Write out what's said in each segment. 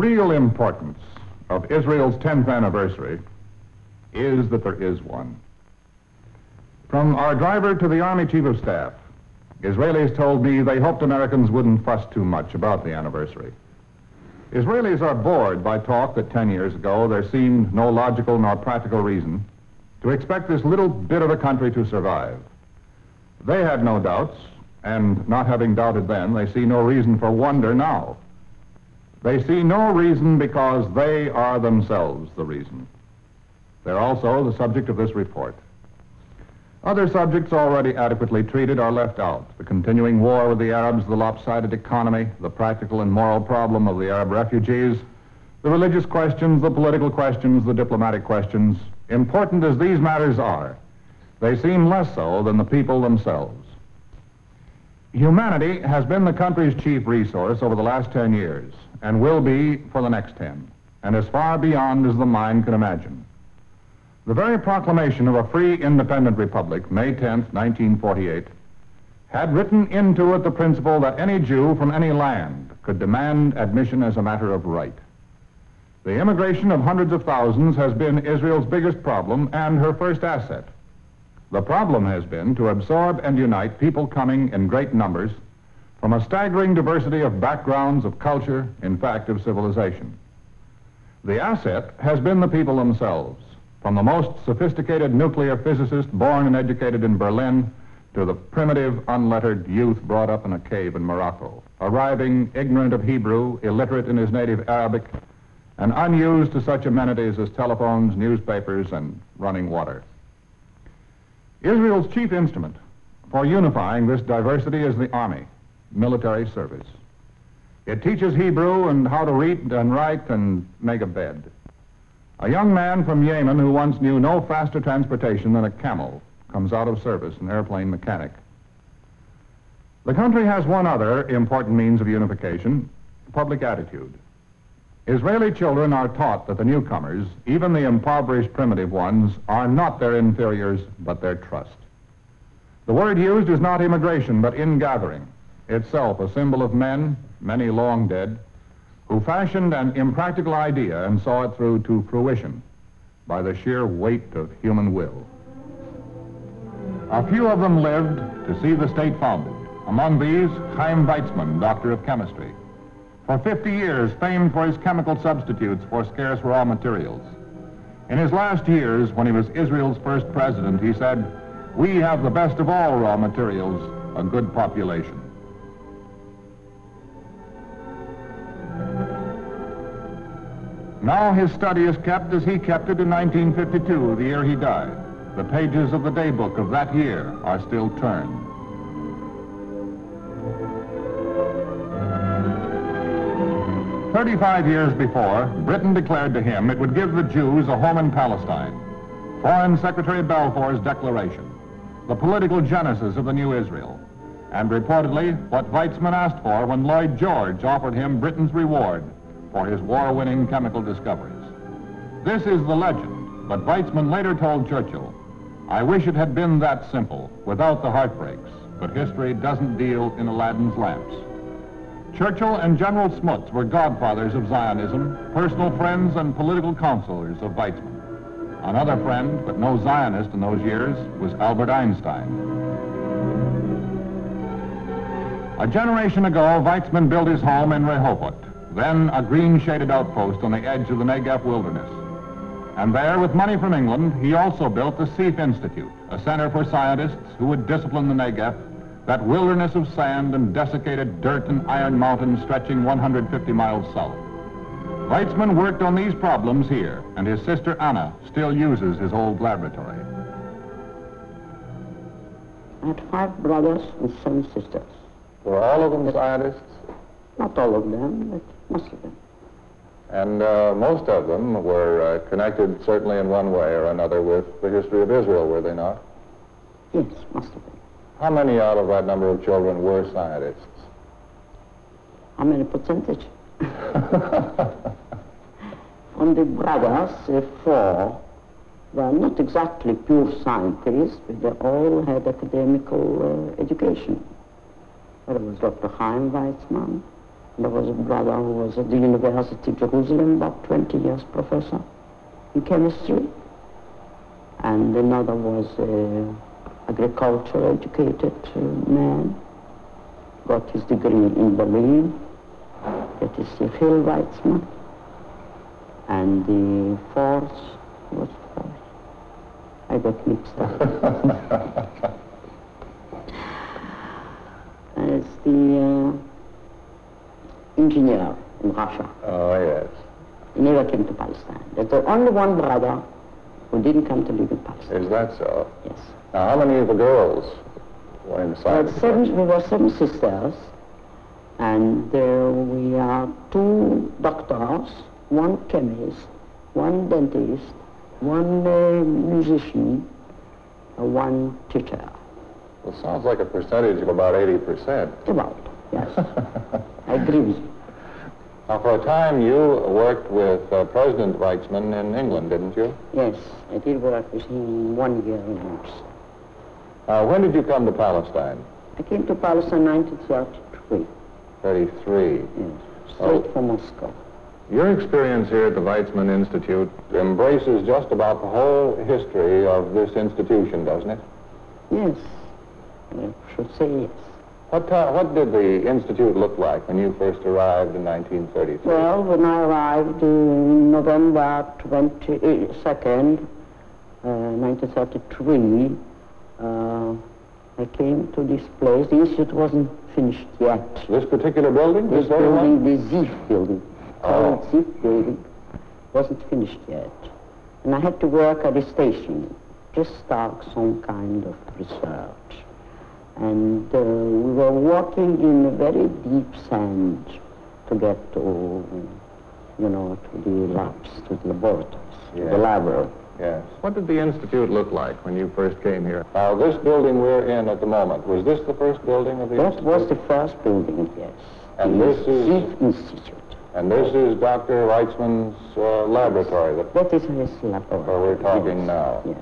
real importance of Israel's 10th anniversary is that there is one. From our driver to the Army Chief of Staff, Israelis told me they hoped Americans wouldn't fuss too much about the anniversary. Israelis are bored by talk that 10 years ago there seemed no logical nor practical reason to expect this little bit of a country to survive. They had no doubts, and not having doubted then, they see no reason for wonder now. They see no reason because they are themselves the reason. They're also the subject of this report. Other subjects already adequately treated are left out. The continuing war with the Arabs, the lopsided economy, the practical and moral problem of the Arab refugees, the religious questions, the political questions, the diplomatic questions. Important as these matters are, they seem less so than the people themselves. Humanity has been the country's chief resource over the last 10 years, and will be for the next 10, and as far beyond as the mind can imagine. The very proclamation of a free, independent republic, May 10th, 1948, had written into it the principle that any Jew from any land could demand admission as a matter of right. The immigration of hundreds of thousands has been Israel's biggest problem and her first asset. The problem has been to absorb and unite people coming in great numbers from a staggering diversity of backgrounds, of culture, in fact, of civilization. The asset has been the people themselves, from the most sophisticated nuclear physicist born and educated in Berlin to the primitive, unlettered youth brought up in a cave in Morocco, arriving ignorant of Hebrew, illiterate in his native Arabic, and unused to such amenities as telephones, newspapers, and running water. Israel's chief instrument for unifying this diversity is the army, military service. It teaches Hebrew and how to read and write and make a bed. A young man from Yemen who once knew no faster transportation than a camel comes out of service, an airplane mechanic. The country has one other important means of unification, public attitude. Israeli children are taught that the newcomers, even the impoverished primitive ones, are not their inferiors, but their trust. The word used is not immigration, but ingathering, itself a symbol of men, many long dead, who fashioned an impractical idea and saw it through to fruition by the sheer weight of human will. A few of them lived to see the state founded. Among these, Chaim Weizmann, doctor of chemistry. For 50 years, famed for his chemical substitutes for scarce raw materials. In his last years, when he was Israel's first president, he said, "We have the best of all raw materials, a good population." Now his study is kept as he kept it in 1952, the year he died. The pages of the daybook of that year are still turned. "35 years before, Britain declared to him it would give the Jews a home in Palestine. Foreign Secretary Balfour's declaration, the political genesis of the new Israel, and reportedly what Weizmann asked for when Lloyd George offered him Britain's reward for his war-winning chemical discoveries. This is the legend, but Weizmann later told Churchill, "I wish it had been that simple, without the heartbreaks, but history doesn't deal in Aladdin's lamps." Churchill and General Smuts were godfathers of Zionism, personal friends and political counselors of Weizmann. Another friend, but no Zionist in those years, was Albert Einstein. A generation ago, Weizmann built his home in Rehoboth, then a green-shaded outpost on the edge of the Negev wilderness. And there, with money from England, he also built the Seif Institute, a center for scientists who would discipline the Negev, that wilderness of sand and desiccated dirt and iron mountains stretching 150 miles south. Weizmann worked on these problems here, and his sister Anna still uses his old laboratory. I had 5 brothers and 7 sisters. Were all of them scientists? Not all of them, but most of them. And most of them were connected, certainly in one way or another, with the history of Israel, were they not? Yes, most of them. How many out of that number of children were scientists? How many percentage? From the brothers, 4 were not exactly pure scientists, but they all had academical education. There was Dr. Chaim Weizmann, There was a brother who was at the University of Jerusalem, about 20 years professor in chemistry. And another was an agriculture educated man, got his degree in Berlin. That is Phil Weizmann. And the fourth was fourth. I got mixed up. As the engineer in Russia. Oh, yes. He never came to Palestine. There's the only one brother who didn't come to live in Palestine. Is that so? Yes. Now, how many of the girls were inside? We were 7 sisters, and we are 2 doctors, 1 chemist, 1 dentist, 1 musician, 1 teacher. Well, sounds like a percentage of about 80%. About, yes. I agree with you. Now, for a time, you worked with President Weizmann in England, didn't you? Yes, I did work with him 1 year in England. When did you come to Palestine? I came to Palestine in 1933. 33. Yes, straight from Moscow. Your experience here at the Weizmann Institute embraces just about the whole history of this institution, doesn't it? Yes, I should say yes. What did the Institute look like when you first arrived in 1933? Well, when I arrived in November 22nd, 1933, I came to this place. The Institute wasn't finished yet. This particular building? This building, the Ziv building, called Ziv building, wasn't finished yet. And I had to work at the station, just start some kind of research. And we were walking in a very deep sand to get to, to the labs, to the laboratories, to the library. Yes. What did the Institute look like when you first came here? Now, this building we're in at the moment, was this the first building of the Institute? That was the first building, yes. And this is... Ziv Institute. And this is Dr. Weitzmann's laboratory? That is his laboratory. Where we're talking now? Yes.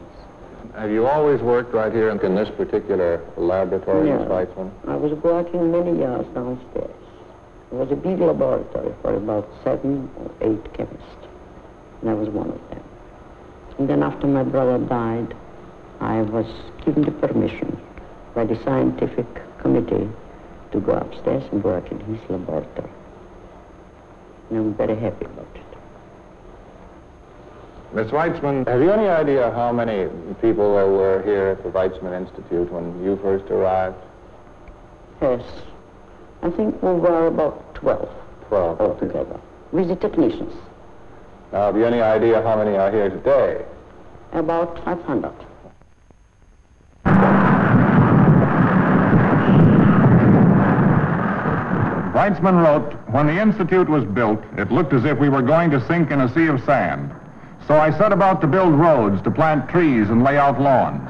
Have you always worked right here in this particular laboratory, Ms. Weitzmann? I was working many years downstairs. It was a big laboratory for about 7 or 8 chemists, and I was one of them. And then after my brother died, I was given the permission by the scientific committee to go upstairs and work in his laboratory. And I'm very happy about it. Ms. Weitzmann, have you any idea how many people there were here at the Weizmann Institute when you first arrived? Yes. I think we were about 12. 12 altogether, with the technicians. Now, have you any idea how many are here today? About 500. Weitzmann wrote, "When the Institute was built, it looked as if we were going to sink in a sea of sand. So I set about to build roads, to plant trees, and lay out lawns."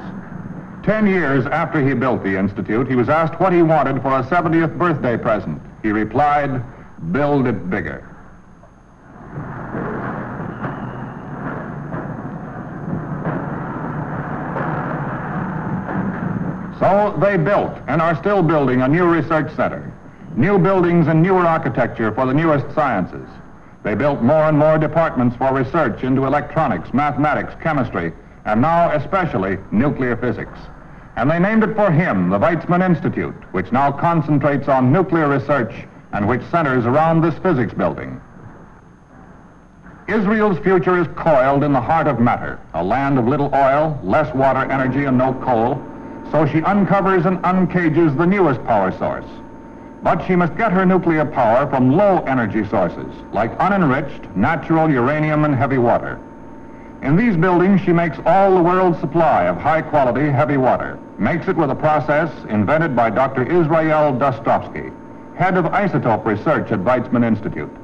10 years after he built the Institute, he was asked what he wanted for a 70th birthday present. He replied, "Build it bigger." So they built and are still building a new research center, new buildings and newer architecture for the newest sciences. They built more and more departments for research into electronics, mathematics, chemistry, and now especially nuclear physics. And they named it for him, the Weizmann Institute, which now concentrates on nuclear research and which centers around this physics building. Israel's future is coiled in the heart of matter, a land of little oil, less water energy, and no coal. So she uncovers and uncages the newest power source. But she must get her nuclear power from low energy sources, like unenriched natural uranium and heavy water. In these buildings, she makes all the world's supply of high-quality heavy water, makes it with a process invented by Dr. Israel Dostrovsky, head of isotope research at Weizmann Institute.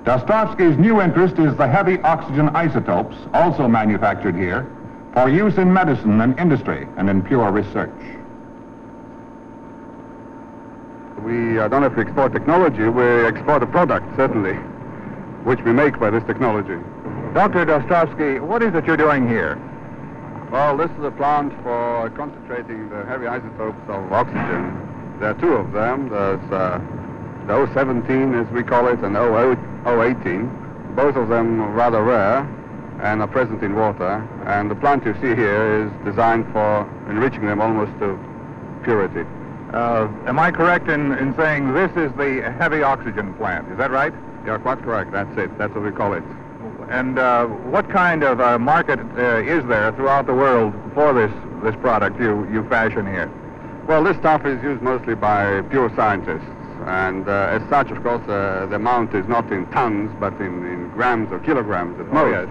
Dostrovsky's new interest is the heavy oxygen isotopes, also manufactured here, for use in medicine and industry and in pure research. We don't have to export technology, we export a product, certainly, which we make by this technology. Dr. Dostrovsky, what is it you're doing here? Well, this is a plant for concentrating the heavy isotopes of oxygen. There are 2 of them. There's the 017 as we call it, and 018. Both of them rather rare and are present in water. And the plant you see here is designed for enriching them almost to purity. Am I correct in saying this is the heavy oxygen plant? Is that right? You're quite correct. That's it. That's what we call it. And what kind of market is there throughout the world for this product you fashion here? Well, this stuff is used mostly by pure scientists. And as such, of course, the amount is not in tons, but in grams or kilograms at most. Yes.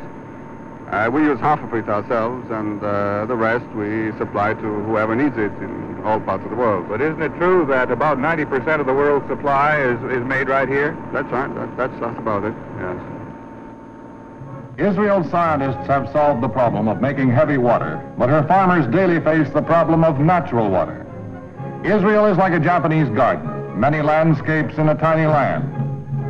We use half of it ourselves, and the rest we supply to whoever needs it in all parts of the world. But isn't it true that about 90% of the world's supply is made right here? That's right. That's about it, yes. Israel's scientists have solved the problem of making heavy water, but her farmers daily face the problem of natural water. Israel is like a Japanese garden, many landscapes in a tiny land.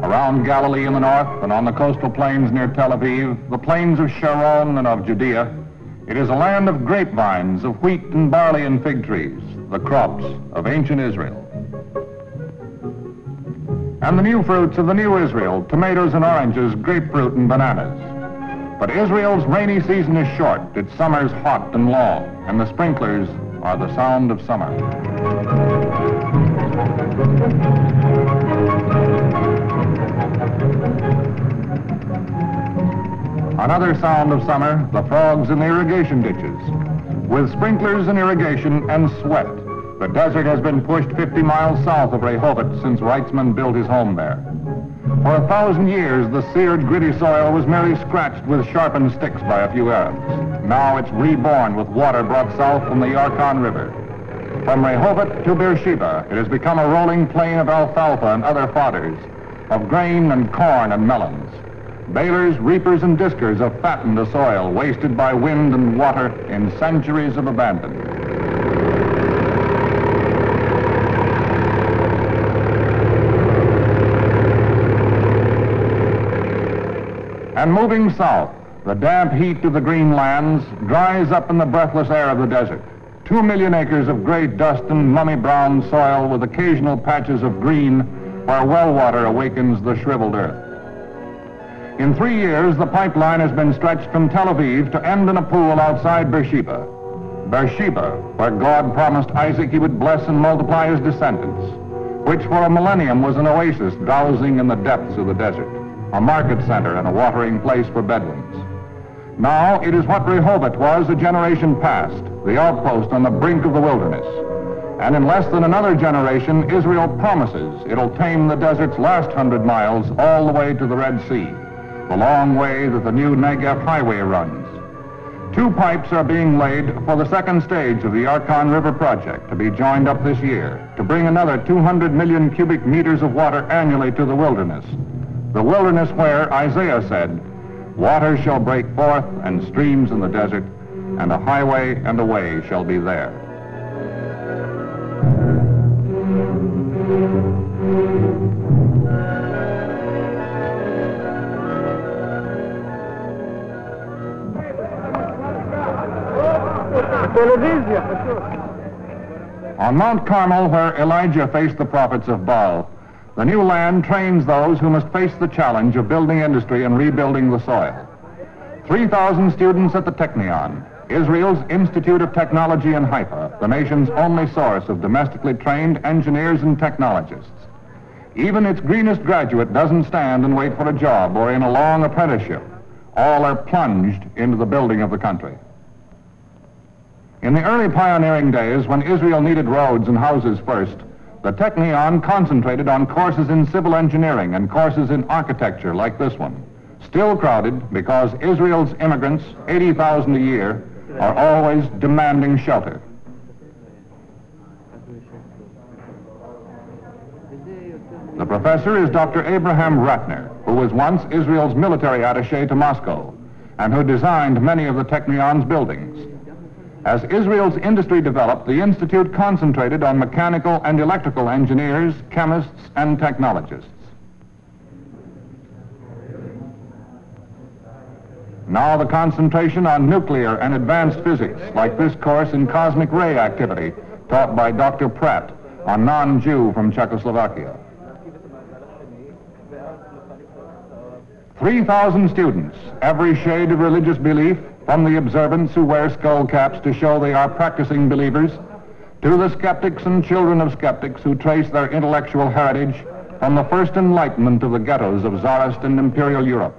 Around Galilee in the north and on the coastal plains near Tel Aviv, the plains of Sharon and of Judea, it is a land of grapevines, of wheat and barley and fig trees, the crops of ancient Israel. And the new fruits of the new Israel, tomatoes and oranges, grapefruit and bananas. But Israel's rainy season is short, its summers hot and long, and the sprinklers are the sound of summer. Another sound of summer, the frogs in the irrigation ditches. With sprinklers and irrigation and sweat, the desert has been pushed 50 miles south of Rehoboth since Weitzman built his home there. For 1,000 years, the seared, gritty soil was merely scratched with sharpened sticks by a few Arabs. Now it's reborn with water brought south from the Yukon River. From Rehoboth to Beersheba, it has become a rolling plain of alfalfa and other fodders, of grain and corn and melons. Balers, reapers, and diskers have fattened the soil wasted by wind and water in centuries of abandon. And moving south, the damp heat of the green lands dries up in the breathless air of the desert. 2 million acres of gray dust and mummy-brown soil with occasional patches of green where well water awakens the shriveled earth. In 3 years, the pipeline has been stretched from Tel Aviv to end in a pool outside Beersheba. Beersheba, where God promised Isaac he would bless and multiply his descendants, which for a millennium was an oasis drowsing in the depths of the desert, a market center and a watering place for Bedouins. Now it is what Rehoboth was a generation past, the outpost on the brink of the wilderness. And in less than another generation, Israel promises it'll tame the desert's last 100 miles all the way to the Red Sea, the long way that the new Negev highway runs. 2 pipes are being laid for the second stage of the Yukon River project to be joined up this year to bring another 200 million cubic meters of water annually to the wilderness where Isaiah said, "Waters shall break forth and streams in the desert, and a highway and a way shall be there." On Mount Carmel, where Elijah faced the prophets of Baal, the new land trains those who must face the challenge of building industry and rebuilding the soil. 3,000 students at the Technion, Israel's Institute of Technology in Haifa, the nation's only source of domestically trained engineers and technologists. Even its greenest graduate doesn't stand and wait for a job or in a long apprenticeship. All are plunged into the building of the country. In the early pioneering days, when Israel needed roads and houses first, the Technion concentrated on courses in civil engineering and courses in architecture like this one, still crowded because Israel's immigrants, 80,000 a year, are always demanding shelter. The professor is Dr. Abraham Ratner, who was once Israel's military attaché to Moscow and who designed many of the Technion's buildings. As Israel's industry developed, the Institute concentrated on mechanical and electrical engineers, chemists, and technologists. Now the concentration on nuclear and advanced physics, like this course in cosmic ray activity taught by Dr. Pratt, a non-Jew from Czechoslovakia. 3,000 students, every shade of religious belief, from the observants who wear skull caps to show they are practicing believers, to the skeptics and children of skeptics who trace their intellectual heritage from the first enlightenment of the ghettos of Tsarist and Imperial Europe.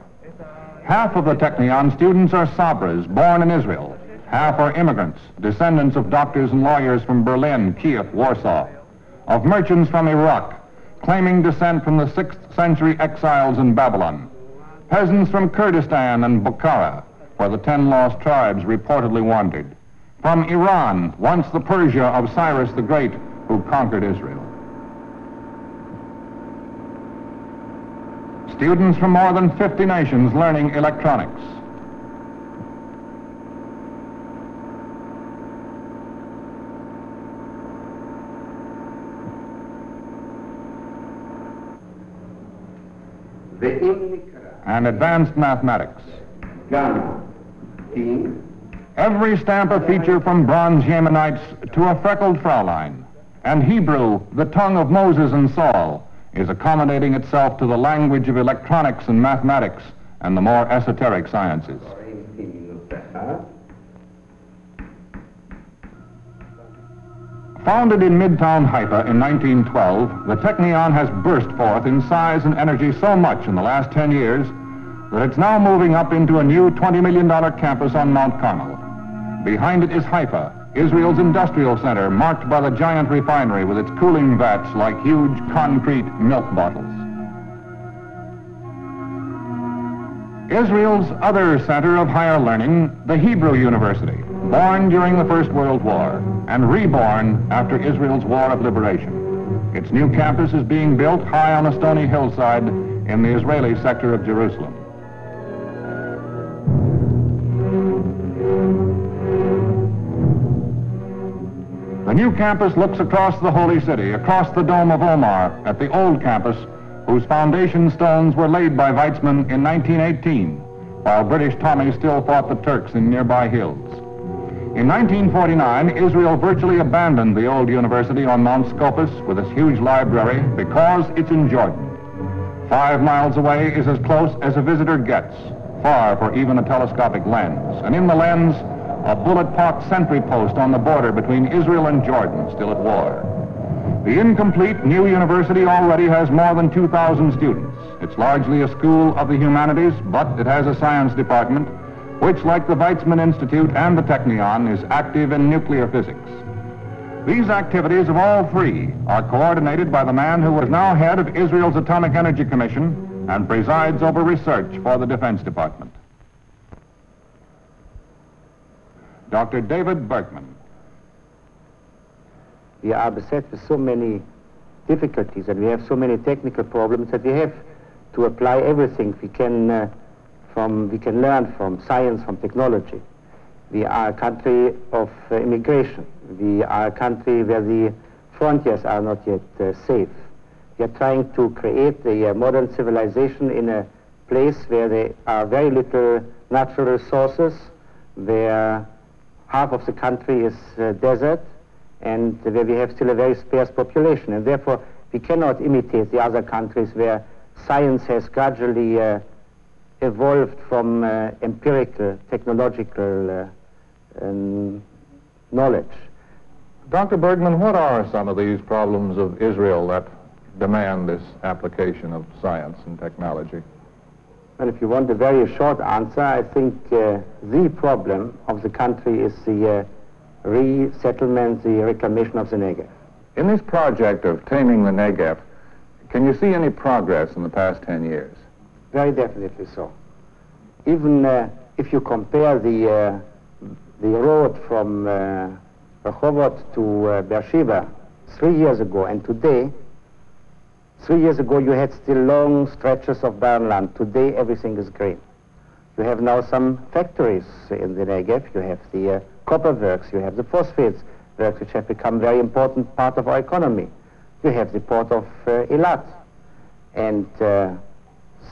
Half of the Technion students are Sabras, born in Israel. Half are immigrants, descendants of doctors and lawyers from Berlin, Kiev, Warsaw, of merchants from Iraq, claiming descent from the 6th century exiles in Babylon, peasants from Kurdistan and Bukhara, where the 10 lost tribes reportedly wandered, from Iran, once the Persia of Cyrus the Great, who conquered Israel. Students from more than 50 nations learning electronics. And advanced mathematics. Every stamp a feature from bronze Yemenites to a freckled Fraulein. And Hebrew, the tongue of Moses and Saul, is accommodating itself to the language of electronics and mathematics and the more esoteric sciences. Founded in Midtown Haifa in 1912, the Technion has burst forth in size and energy so much in the last 10 years that it's now moving up into a new $20 million campus on Mount Carmel. Behind it is Haifa, Israel's industrial center, marked by the giant refinery with its cooling vats like huge concrete milk bottles. Israel's other center of higher learning, the Hebrew University, born during the First World War and reborn after Israel's War of Liberation. Its new campus is being built high on a stony hillside in the Israeli sector of Jerusalem. The new campus looks across the Holy City, across the Dome of Omar, at the old campus, whose foundation stones were laid by Weizmann in 1918, while British Tommy still fought the Turks in nearby hills. In 1949, Israel virtually abandoned the old university on Mount Scopus with its huge library because it's in Jordan. 5 miles away is as close as a visitor gets, far for even a telescopic lens, and in the lens, a bullet-pocked sentry post on the border between Israel and Jordan, still at war. The incomplete new university already has more than 2,000 students. It's largely a school of the humanities, but it has a science department, which, like the Weizmann Institute and the Technion, is active in nuclear physics. These activities of all three are coordinated by the man who is now head of Israel's Atomic Energy Commission and presides over research for the Defense Department. Dr. David Berkman. We are beset with so many difficulties and we have so many technical problems that we have to apply everything we can learn from science, from technology. We are a country of immigration. We are a country where the frontiers are not yet safe. We are trying to create a modern civilization in a place where there are very little natural resources, where half of the country is desert, and where we have still a very sparse population. And therefore, we cannot imitate the other countries where science has gradually evolved from empirical, technological knowledge. Dr. Bergman, what are some of these problems of Israel that demand this application of science and technology? Well, if you want a very short answer, I think the problem of the country is the resettlement, the reclamation of the Negev. In this project of taming the Negev, can you see any progress in the past 10 years? Very definitely so. Even if you compare the road from Rehovot to Beersheba 3 years ago and today, 3 years ago you had still long stretches of barren land. Today everything is green. You have now some factories in the Negev. You have the copper works, you have the phosphates works, which have become a very important part of our economy. You have the port of Eilat. And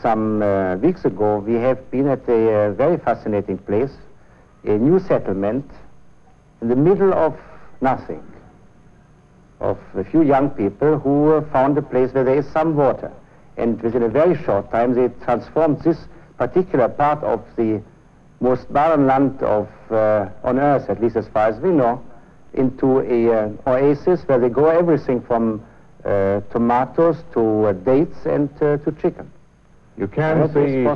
some weeks ago, we have been at a very fascinating place, a new settlement in the middle of nothing, of a few young people who found a place where there is some water. And within a very short time, they transformed this particular part of the most barren land of, on Earth, at least as far as we know, into an oasis where they grow everything from tomatoes to dates and to chicken. You can see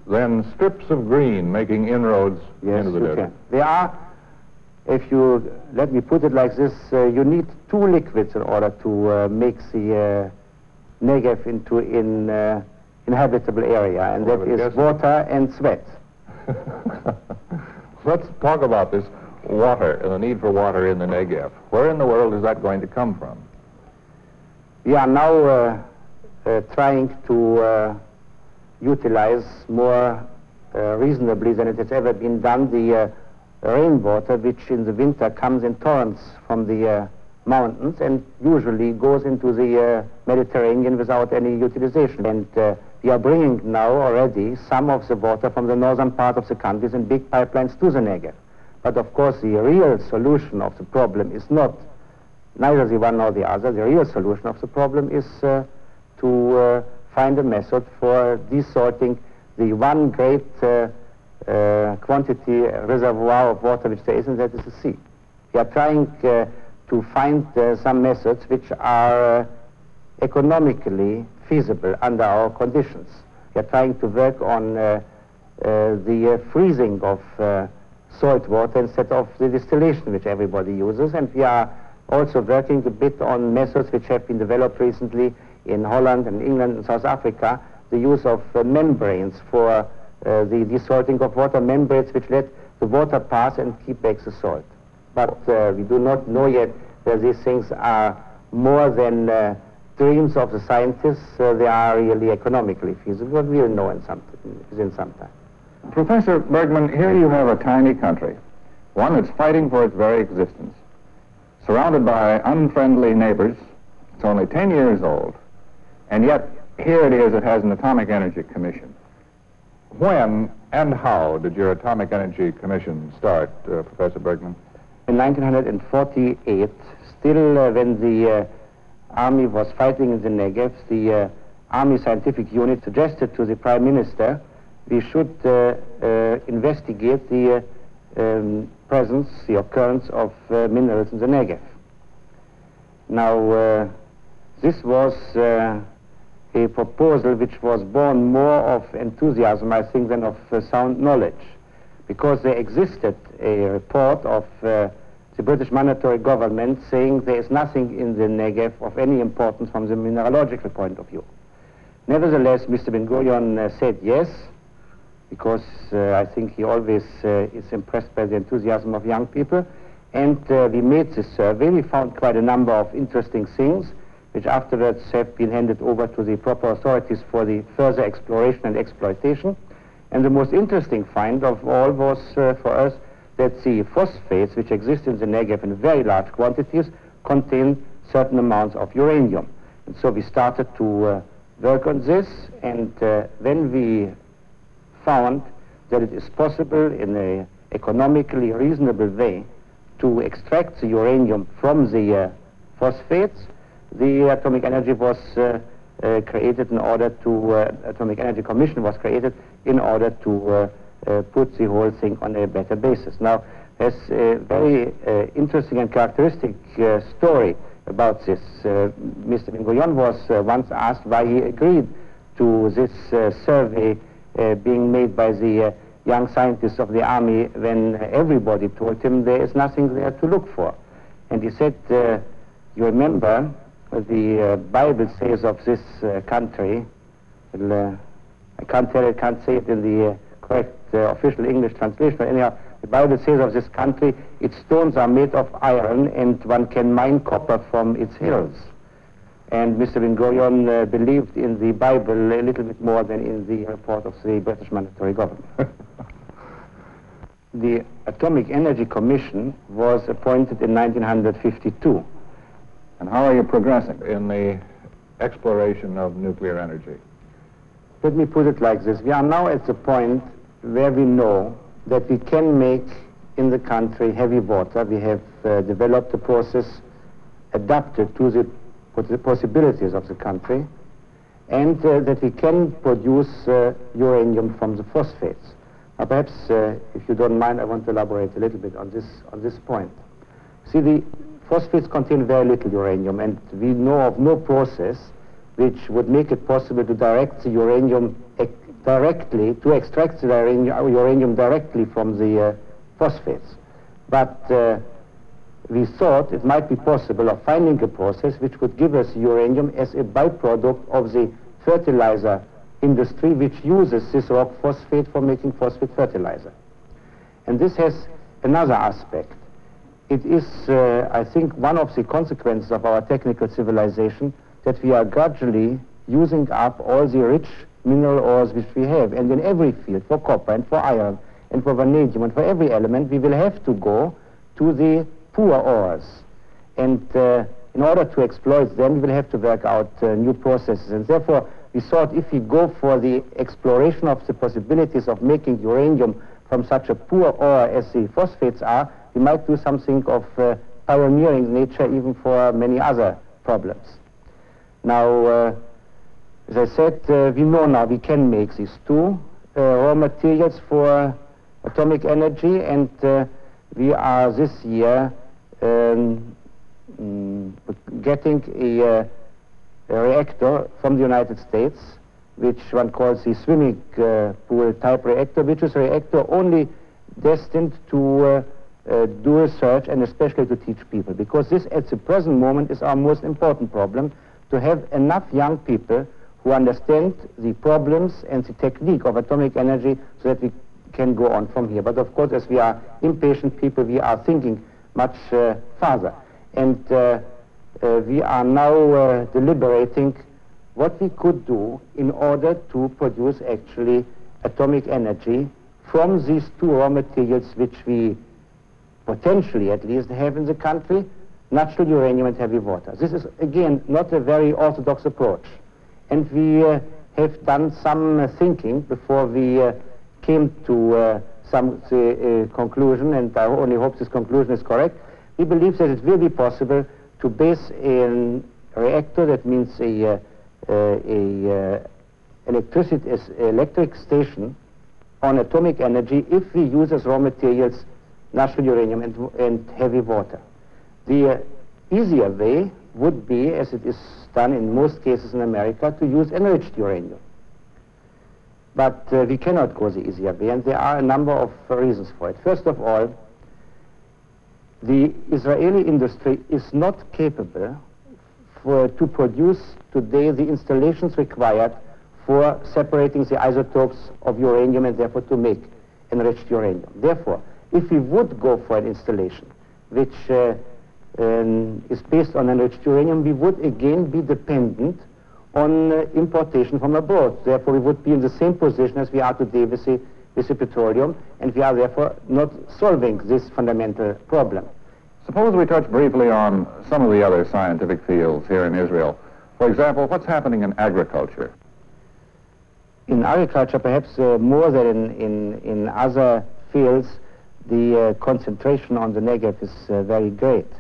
then strips of green making inroads into the desert. Can. They are, if you let me put it like this, you need two liquids in order to make the Negev into an inhabitable area, and that is water and sweat. Let's talk about this water and the need for water in the Negev. Where in the world is that going to come from? We are now trying to utilize more reasonably than it has ever been done the rainwater, which in the winter comes in torrents from the mountains and usually goes into the Mediterranean without any utilization. And we are bringing now already some of the water from the northern part of the countries in big pipelines to the Negev. But of course the real solution of the problem is not neither the one nor the other. The real solution of the problem is to find a method for desalting the one great quantity reservoir of water which there is, and that is the sea. We are trying to find some methods which are economically feasible under our conditions. We are trying to work on the freezing of salt water instead of the distillation which everybody uses, and we are also working a bit on methods which have been developed recently in Holland and England and South Africa, the use of membranes for the desalting of water, membranes which let the water pass and keep back the salt. But we do not know yet whether these things are more than dreams of the scientists. They are really economically feasible, but we'll know within some time. Professor Bergman, here you have a tiny country, one that's fighting for its very existence, surrounded by unfriendly neighbors. It's only 10 years old, and yet here it is, it has an Atomic Energy Commission. When and how did your Atomic Energy Commission start, Professor Bergman? In 1948, still when the army was fighting in the Negev, the Army Scientific Unit suggested to the Prime Minister we should investigate the presence, the occurrence of minerals in the Negev. Now, this was a proposal which was born more of enthusiasm, I think, than of sound knowledge, because there existed a report of the British Mandatory Government saying there is nothing in the Negev of any importance from the mineralogical point of view. Nevertheless, Mr. Ben-Gurion said yes, because I think he always is impressed by the enthusiasm of young people, and we made this survey. We found quite a number of interesting things, which afterwards have been handed over to the proper authorities for the further exploration and exploitation. And the most interesting find of all was for us that the phosphates which exist in the Negev in very large quantities contain certain amounts of uranium. And so we started to work on this, and when we found that it is possible in an economically reasonable way to extract the uranium from the phosphates, the Atomic Energy was created in order to, Atomic Energy Commission was created in order to put the whole thing on a better basis. Now, there's a very interesting and characteristic story about this. Mr. Ben-Gurion was once asked why he agreed to this survey being made by the young scientists of the army when everybody told him there is nothing there to look for. And he said, you remember, the Bible says of this country, I can't say it in the correct official English translation, but anyhow, the Bible says of this country, its stones are made of iron and one can mine copper from its hills. And Mr. Ben-Gurion believed in the Bible a little bit more than in the report of the British Mandatory Government. The Atomic Energy Commission was appointed in 1952. And how are you progressing in the exploration of nuclear energy? Let me put it like this. We are now at the point where we know that we can make in the country heavy water. We have developed a process adapted to the possibilities of the country. and that we can produce uranium from the phosphates. Now perhaps, if you don't mind, I want to elaborate a little bit on this point. See, the phosphates contain very little uranium, and we know of no process which would make it possible to direct the uranium directly, to extract the uranium directly from the phosphates. But we thought it might be possible of finding a process which would give us uranium as a byproduct of the fertilizer industry, which uses this rock phosphate for making phosphate fertilizer. And this has another aspect. It is, I think, one of the consequences of our technical civilization that we are gradually using up all the rich mineral ores which we have. And in every field, for copper and for iron and for vanadium and for every element, we will have to go to the poor ores. And in order to exploit them, we will have to work out new processes. And therefore, we thought if we go for the exploration of the possibilities of making uranium from such a poor ore as the phosphates are, we might do something of pioneering nature even for many other problems. Now, as I said, we know now we can make these two raw materials for atomic energy, and we are this year getting a reactor from the United States, which one calls the swimming pool type reactor, which is a reactor only destined to do research and especially to teach people, because this at the present moment is our most important problem, to have enough young people who understand the problems and the technique of atomic energy so that we can go on from here. But of course, as we are impatient people, we are thinking much farther. And we are now deliberating what we could do in order to produce actually atomic energy from these two raw materials which we potentially at least have in the country, natural uranium and heavy water. This is again not a very orthodox approach. And we have done some thinking before we came to some conclusion, and I only hope this conclusion is correct. We believe that it will be possible to base a reactor, that means a electric station, on atomic energy if we use as raw materials natural uranium and heavy water. The easier way would be, as it is done in most cases in America, to use enriched uranium. But we cannot go the easier way, and there are a number of reasons for it. First of all, the Israeli industry is not capable to produce today the installations required for separating the isotopes of uranium and therefore to make enriched uranium. Therefore, if we would go for an installation which is based on enriched uranium, we would again be dependent on importation from abroad. Therefore, we would be in the same position as we are today with the petroleum, and we are therefore not solving this fundamental problem. Suppose we touch briefly on some of the other scientific fields here in Israel. For example, what's happening in agriculture? In agriculture, perhaps more than in other fields, the concentration on the Negev is very great.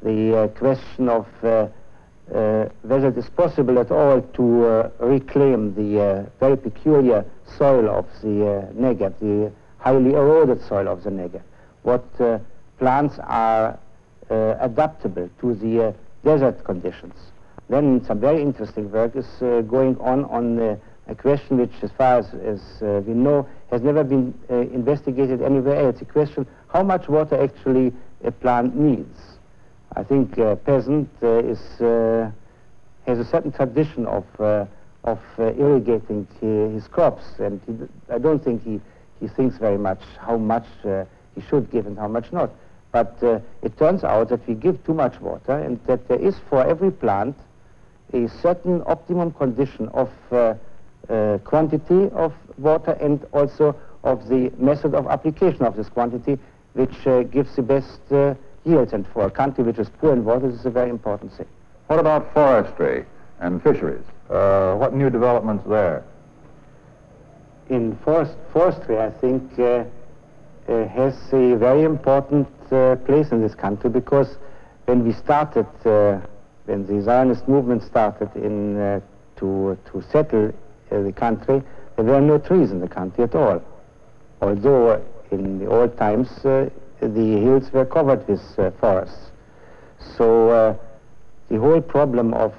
The question of whether it is possible at all to reclaim the very peculiar soil of the Negev, the highly eroded soil of the Negev. What plants are adaptable to the desert conditions. Then some very interesting work is going on a question which, as far as we know, has never been investigated anywhere else. The question, how much water actually a plant needs. I think a peasant has a certain tradition of irrigating his crops, and I don't think he thinks very much how much he should give and how much not. But it turns out that we give too much water, and that there is for every plant a certain optimum condition of quantity of water and also of the method of application of this quantity, which gives the best yields. And for a country which is poor in water, this is a very important thing. What about forestry and fisheries? What new developments there? In forestry, I think, has a very important place in this country, because when we started, when the Zionist movement started in to settle the country, there were no trees in the country at all. Although in the old times the hills were covered with forests. So the whole problem of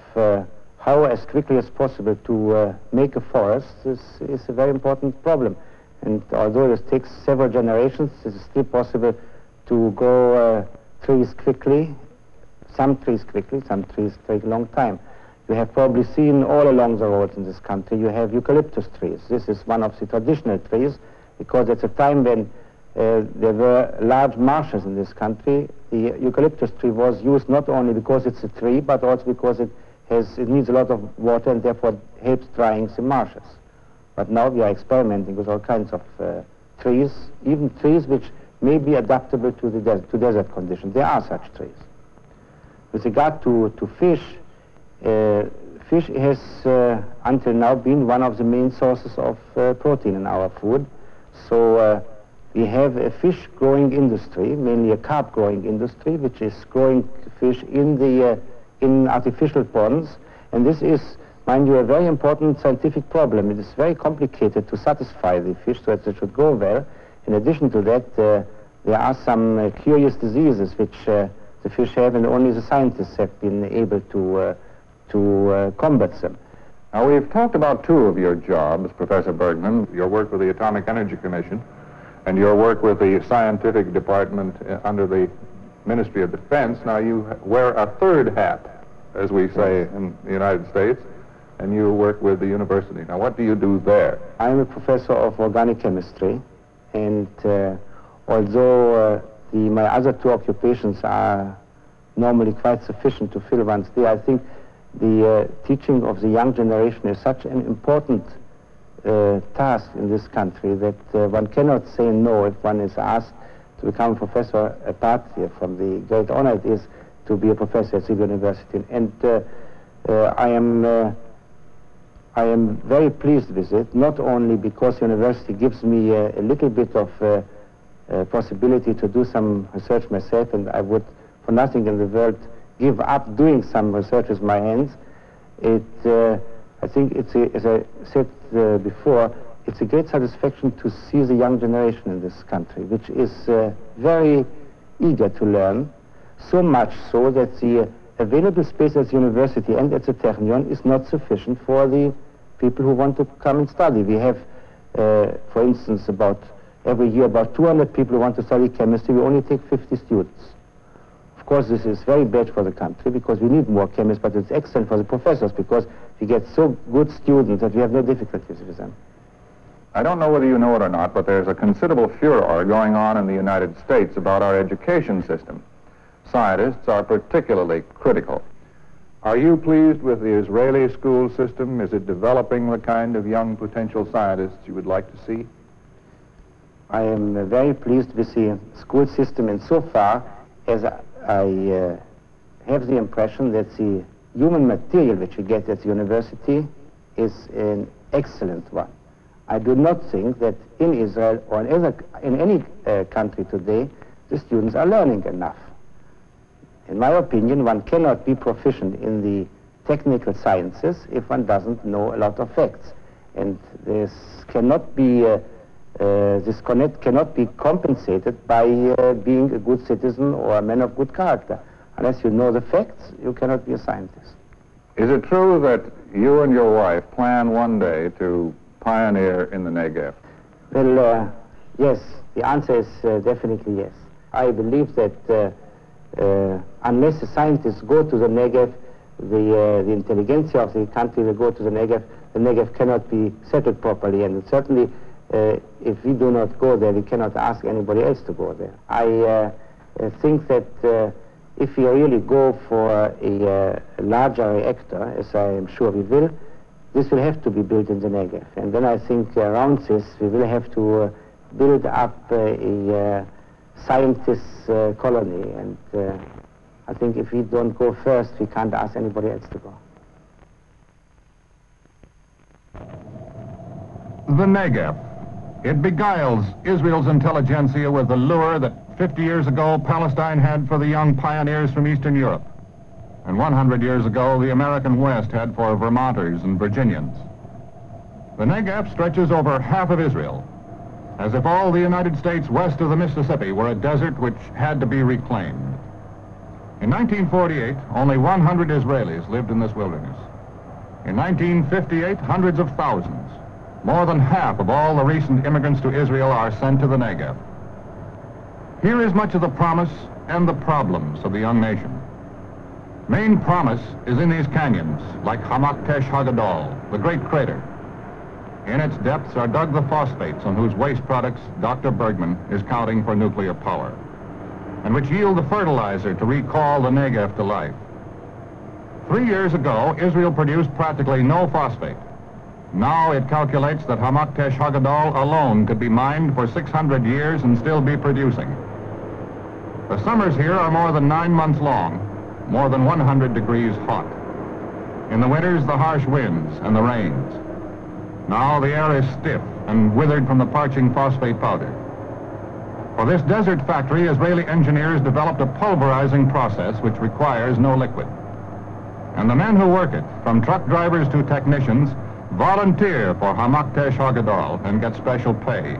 how as quickly as possible to make a forest is a very important problem. And although this takes several generations, it is still possible to grow trees quickly. Some trees quickly, some trees take a long time. You have probably seen all along the roads in this country, you have eucalyptus trees. This is one of the traditional trees, because at a time when there were large marshes in this country, the eucalyptus tree was used not only because it's a tree, but also because it needs a lot of water and therefore helps drying the marshes. But now we are experimenting with all kinds of trees, even trees which may be adaptable to the desert conditions. There are such trees. With regard to fish, fish has until now been one of the main sources of protein in our food. So we have a fish growing industry, mainly a carp growing industry, which is growing fish in artificial ponds. And this is, mind you, a very important scientific problem. It is very complicated to satisfy the fish so that they should grow well. In addition to that, there are some curious diseases which the fish have, and only the scientists have been able to combat them. Now, we've talked about two of your jobs, Professor Bergman, your work with the Atomic Energy Commission and your work with the scientific department under the Ministry of Defense. Now, you wear a third hat, as we say in the United States, and you work with the university. Now, what do you do there? I'm a professor of organic chemistry, and although my other two occupations are normally quite sufficient to fill one's day, I think the teaching of the young generation is such an important task in this country that one cannot say no if one is asked to become a professor, apart from the great honor it is to be a professor at the university. And I am very pleased with it, not only because the university gives me a little bit of possibility to do some research myself, and I would, for nothing in the world, give up doing some research with my hands. I think it's, as I said before, it's a great satisfaction to see the young generation in this country, which is very eager to learn, so much so that the available space at the university and at the Technion is not sufficient for the people who want to come and study. We have, for instance, every year about 200 people who want to study chemistry. We only take 50 students. Of course, this is very bad for the country because we need more chemists, but it's excellent for the professors because we get so good students that we have no difficulties with them. I don't know whether you know it or not, but there's a considerable furor going on in the United States about our education system. Scientists are particularly critical. Are you pleased with the Israeli school system? Is it developing the kind of young potential scientists you would like to see? I am very pleased with the school system insofar as I have the impression that the human material which we get at the university is an excellent one. I do not think that in Israel or in any country today the students are learning enough. In my opinion, one cannot be proficient in the technical sciences if one doesn't know a lot of facts. And this cannot be cannot be compensated by being a good citizen or a man of good character. Unless you know the facts, you cannot be a scientist. Is it true that you and your wife plan one day to pioneer in the Negev? Well, yes. The answer is definitely yes. I believe that unless the scientists go to the Negev, the intelligentsia of the country will go to the Negev cannot be settled properly, and certainly if we do not go there, we cannot ask anybody else to go there. I think that if we really go for a larger reactor, as I am sure we will, this will have to be built in the Negev. And then I think around this we will have to build up a scientist colony. And I think if we don't go first, we can't ask anybody else to go. The Negev. It beguiles Israel's intelligentsia with the lure that 50 years ago Palestine had for the young pioneers from Eastern Europe. and 100 years ago the American West had for Vermonters and Virginians. The Negev stretches over half of Israel, as if all the United States west of the Mississippi were a desert which had to be reclaimed. In 1948, only 100 Israelis lived in this wilderness. In 1958, hundreds of thousands, more than half of all the recent immigrants to Israel, are sent to the Negev. Here is much of the promise and the problems of the young nation. Main promise is in these canyons, like Hamaktesh Hagadol, the great crater. In its depths are dug the phosphates on whose waste products Dr. Bergman is counting for nuclear power, and which yield the fertilizer to recall the Negev to life. 3 years ago, Israel produced practically no phosphate. Now it calculates that Hamaktesh Hagadol alone could be mined for 600 years and still be producing. The summers here are more than 9 months long, more than 100 degrees hot. In the winters, the harsh winds and the rains. Now the air is stiff and withered from the parching phosphate powder. For this desert factory, Israeli engineers developed a pulverizing process which requires no liquid. And the men who work it, from truck drivers to technicians, volunteer for Hamaktesh Hagadol and get special pay.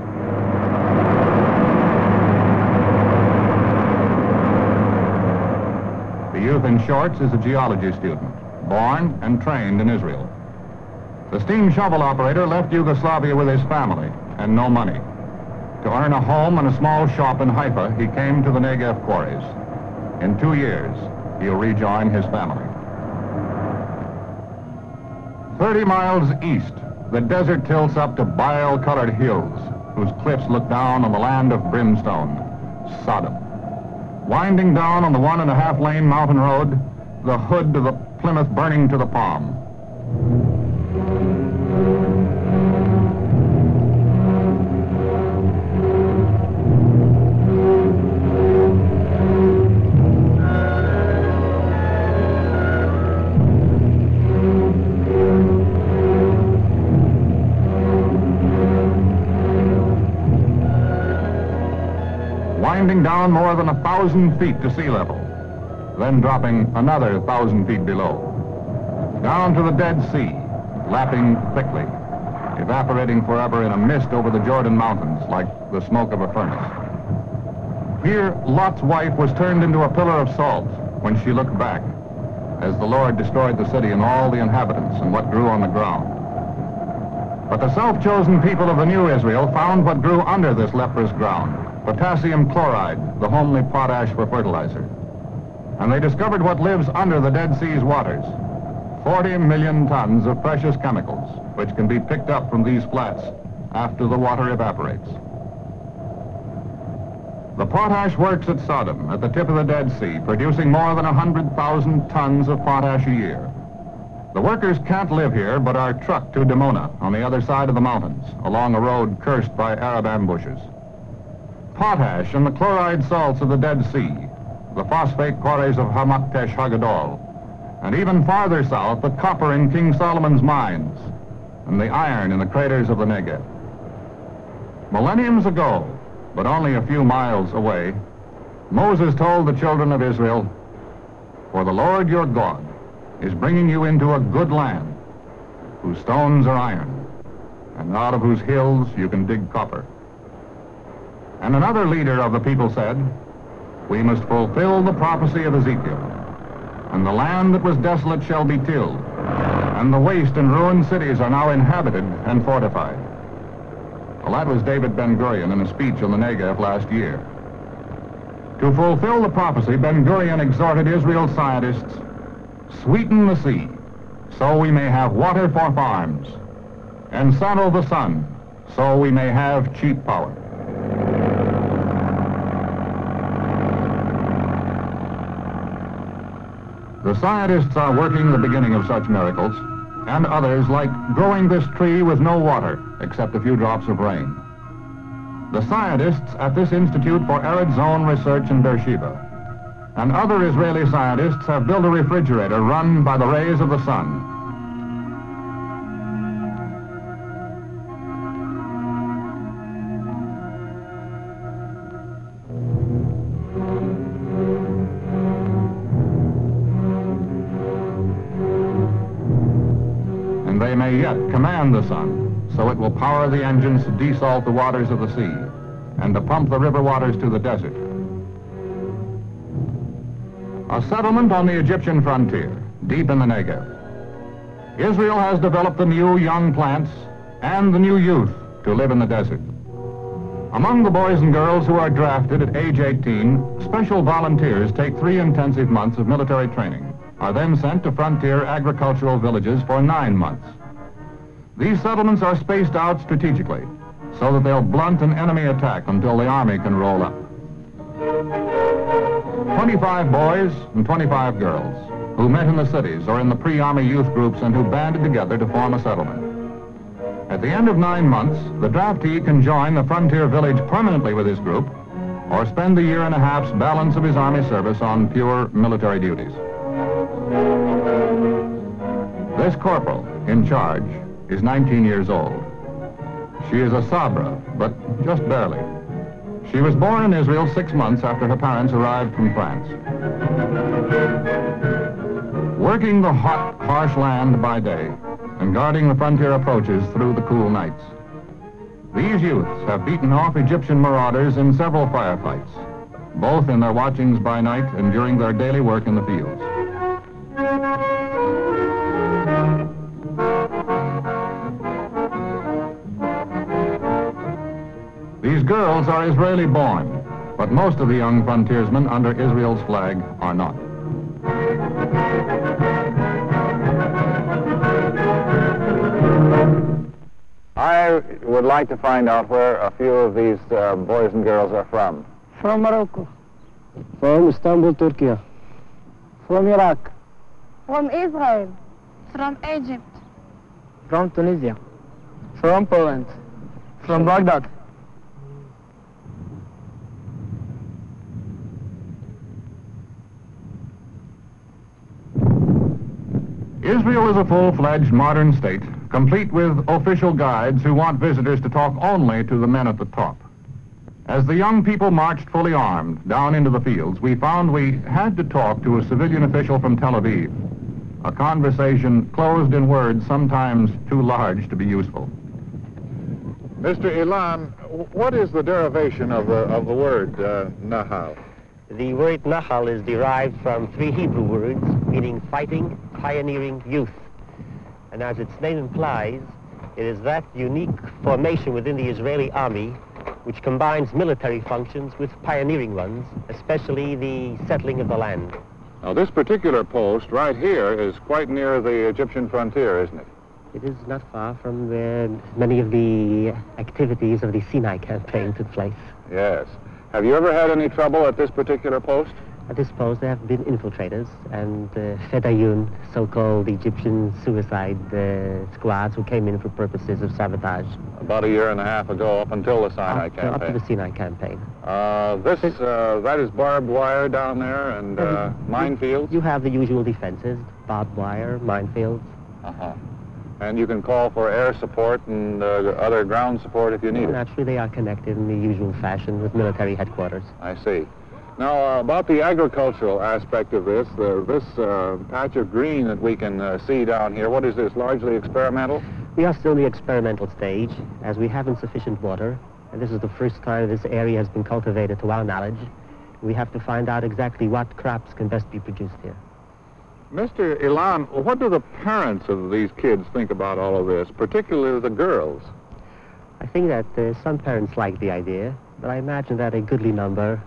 The youth in shorts is a geology student, born and trained in Israel. The steam shovel operator left Yugoslavia with his family and no money. To earn a home and a small shop in Haifa, he came to the Negev quarries. In 2 years, he'll rejoin his family. 30 miles east, the desert tilts up to bile-colored hills, whose cliffs look down on the land of brimstone, Sodom. Winding down on the 1.5-lane mountain road, the hood of the Plymouth burning to the palm. Winding down more than 1,000 feet to sea level, then dropping another 1,000 feet below. Down to the Dead Sea, lapping thickly, evaporating forever in a mist over the Jordan Mountains like the smoke of a furnace. Here, Lot's wife was turned into a pillar of salt when she looked back, as the Lord destroyed the city and all the inhabitants and what grew on the ground. But the self-chosen people of the new Israel found what grew under this leprous ground, potassium chloride, the homely potash for fertilizer. And they discovered what lives under the Dead Sea's waters, 40 million tons of precious chemicals, which can be picked up from these flats after the water evaporates. The potash works at Sodom, at the tip of the Dead Sea, producing more than 100,000 tons of potash a year. The workers can't live here, but are trucked to Dimona, on the other side of the mountains, along a road cursed by Arab ambushes. Potash and the chloride salts of the Dead Sea, the phosphate quarries of Hamaktesh Hagadol, and even farther south, the copper in King Solomon's mines, and the iron in the craters of the Negev. Millenniums ago, but only a few miles away, Moses told the children of Israel, "For the Lord your God is bringing you into a good land, whose stones are iron, and out of whose hills you can dig copper." And another leader of the people said, "We must fulfill the prophecy of Ezekiel, and the land that was desolate shall be tilled, and the waste and ruined cities are now inhabited and fortified." Well, that was David Ben-Gurion in a speech on the Negev last year. To fulfill the prophecy, Ben-Gurion exhorted Israel's scientists, "Sweeten the sea, so we may have water for farms, and saddle the sun, so we may have cheap power." The scientists are working the beginning of such miracles, and others like growing this tree with no water, except a few drops of rain. The scientists at this Institute for Arid Zone Research in Beersheba and other Israeli scientists have built a refrigerator run by the rays of the sun. and they may yet command the sun, so it will power the engines to desalt the waters of the sea and to pump the river waters to the desert. A settlement on the Egyptian frontier, deep in the Negev. Israel has developed the new young plants and the new youth to live in the desert. Among the boys and girls who are drafted at age 18, special volunteers take 3 intensive months of military training, are then sent to frontier agricultural villages for 9 months. These settlements are spaced out strategically so that they'll blunt an enemy attack until the army can roll up. 25 boys and 25 girls who met in the cities or in the pre-army youth groups and who banded together to form a settlement. At the end of 9 months, the draftee can join the frontier village permanently with his group or spend the year and a half's balance of his army service on pure military duties. This corporal in charge is 19 years old. She is a Sabra, but just barely. She was born in Israel 6 months after her parents arrived from France. Working the hot, harsh land by day and guarding the frontier approaches through the cool nights. These youths have beaten off Egyptian marauders in several firefights, both in their watchings by night and during their daily work in the fields. These girls are Israeli born, but most of the young frontiersmen under Israel's flag are not. I would like to find out where a few of these boys and girls are from. From Morocco. From Istanbul, Turkey. From Iraq. From Israel. From Egypt. From Tunisia. From Poland. From Baghdad. Israel is a full-fledged modern state, complete with official guides who want visitors to talk only to the men at the top. As the young people marched fully armed down into the fields, we found we had to talk to a civilian official from Tel Aviv, a conversation closed in words sometimes too large to be useful. Mr. Ilan, what is the derivation of the word Nahal? The word Nahal is derived from 3 Hebrew words meaning fighting, pioneering, youth. And as its name implies, it is that unique formation within the Israeli army which combines military functions with pioneering ones, especially the settling of the land. Now, this particular post right here is quite near the Egyptian frontier, isn't it? It is not far from where many of the activities of the Sinai campaign took place. Yes. Have you ever had any trouble at this particular post? At this post, there have been infiltrators and Fedayun, so-called Egyptian suicide squads who came in for purposes of sabotage. About 1.5 years ago, up until the Sinai campaign. Up to the Sinai campaign. That is barbed wire down there and minefields? You have the usual defenses, barbed wire, minefields. Uh-huh. And you can call for air support and other ground support if you need it? Naturally, they are connected in the usual fashion with military headquarters. I see. Now, about the agricultural aspect of this, this patch of green that we can see down here, what is this, largely experimental? We are still in the experimental stage, as we have insufficient water, and this is the first time this area has been cultivated to our knowledge. We have to find out exactly what crops can best be produced here. Mr. Ilan, what do the parents of these kids think about all of this, particularly the girls? I think that some parents like the idea, but I imagine that a goodly number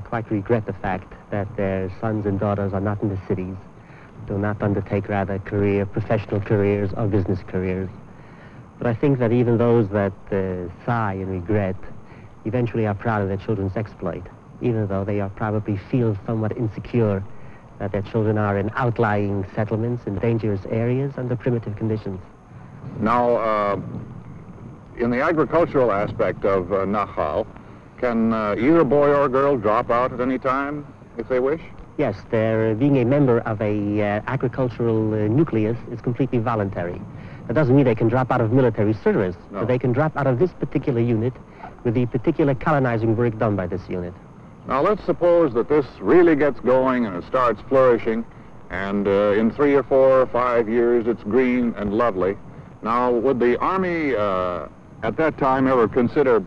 quite regret the fact that their sons and daughters are not in the cities, do not undertake rather professional careers or business careers. But I think that even those that sigh and regret eventually are proud of their children's exploit, even though they are probably feel somewhat insecure that their children are in outlying settlements in dangerous areas under primitive conditions. Now, in the agricultural aspect of Nahal, can either a boy or a girl drop out at any time if they wish? Yes, being a member of a agricultural nucleus is completely voluntary. That doesn't mean they can drop out of military service, No. but they can drop out of this particular unit with the particular colonizing work done by this unit. Now, let's suppose that this really gets going and it starts flourishing, And in 3 or 4 or 5 years, it's green and lovely. Now, would the Army at that time ever consider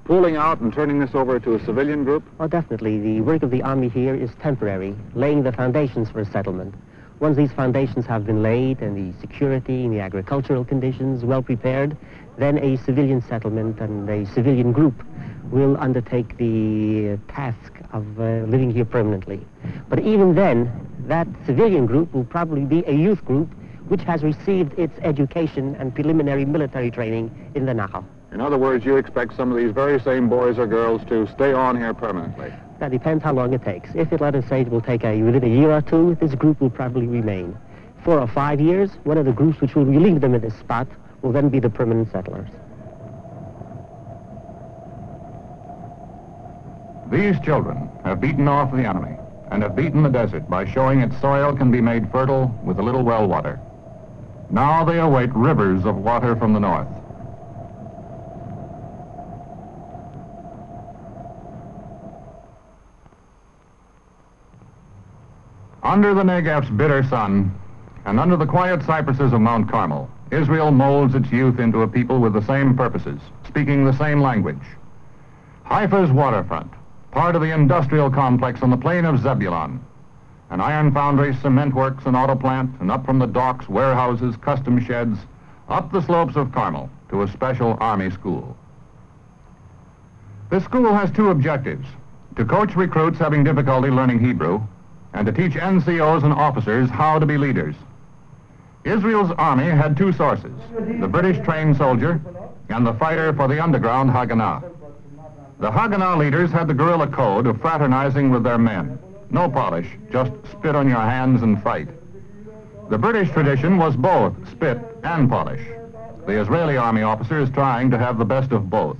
pulling out and turning this over to a civilian group? Oh, definitely. The work of the Army here is temporary, laying the foundations for a settlement. Once these foundations have been laid and the security and the agricultural conditions well prepared, then a civilian settlement and a civilian group will undertake the task of living here permanently. But even then, that civilian group will probably be a youth group which has received its education and preliminary military training in the Nahal. In other words, you expect some of these very same boys or girls to stay on here permanently? That depends how long it takes. If it, let us say, it will take within a year or two, this group will probably remain. 4 or 5 years, one of the groups which will relieve them in this spot will then be the permanent settlers. These children have beaten off the enemy and have beaten the desert by showing its soil can be made fertile with a little well water. Now they await rivers of water from the north. Under the Negev's bitter sun, and under the quiet cypresses of Mount Carmel, Israel molds its youth into a people with the same purposes, speaking the same language. Haifa's waterfront, part of the industrial complex on the plain of Zebulun, an iron foundry, cement works, and auto plant, and up from the docks, warehouses, custom sheds, up the slopes of Carmel to a special Army school. This school has 2 objectives: to coach recruits having difficulty learning Hebrew, and to teach NCOs and officers how to be leaders. Israel's army had 2 sources, the British trained soldier and the fighter for the underground Haganah. The Haganah leaders had the guerrilla code of fraternizing with their men. No polish, just spit on your hands and fight. The British tradition was both spit and polish. The Israeli army officer is trying to have the best of both,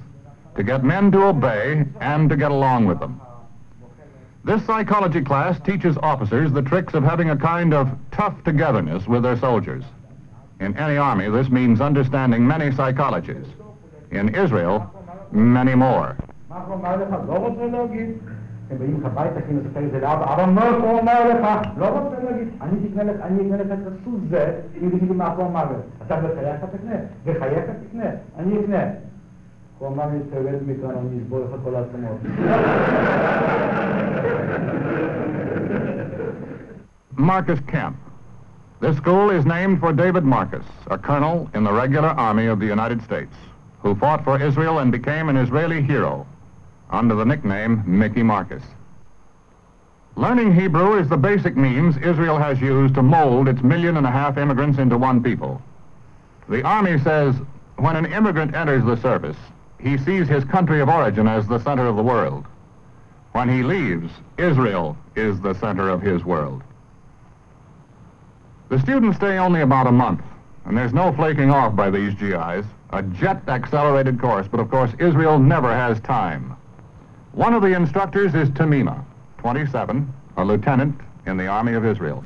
to get men to obey and to get along with them. This psychology class teaches officers the tricks of having a kind of tough togetherness with their soldiers. In any army, this means understanding many psychologies. In Israel, many more. Marcus Camp. This school is named for David Marcus, a colonel in the regular army of the United States, who fought for Israel and became an Israeli hero under the nickname Mickey Marcus. Learning Hebrew is the basic means Israel has used to mold its 1.5 million immigrants into one people. The Army says when an immigrant enters the service, he sees his country of origin as the center of the world. When he leaves, Israel is the center of his world. The students stay only about a month, and there's no flaking off by these GIs. A jet-accelerated course, but of course Israel never has time. One of the instructors is Tamima, 27, a lieutenant in the Army of Israel.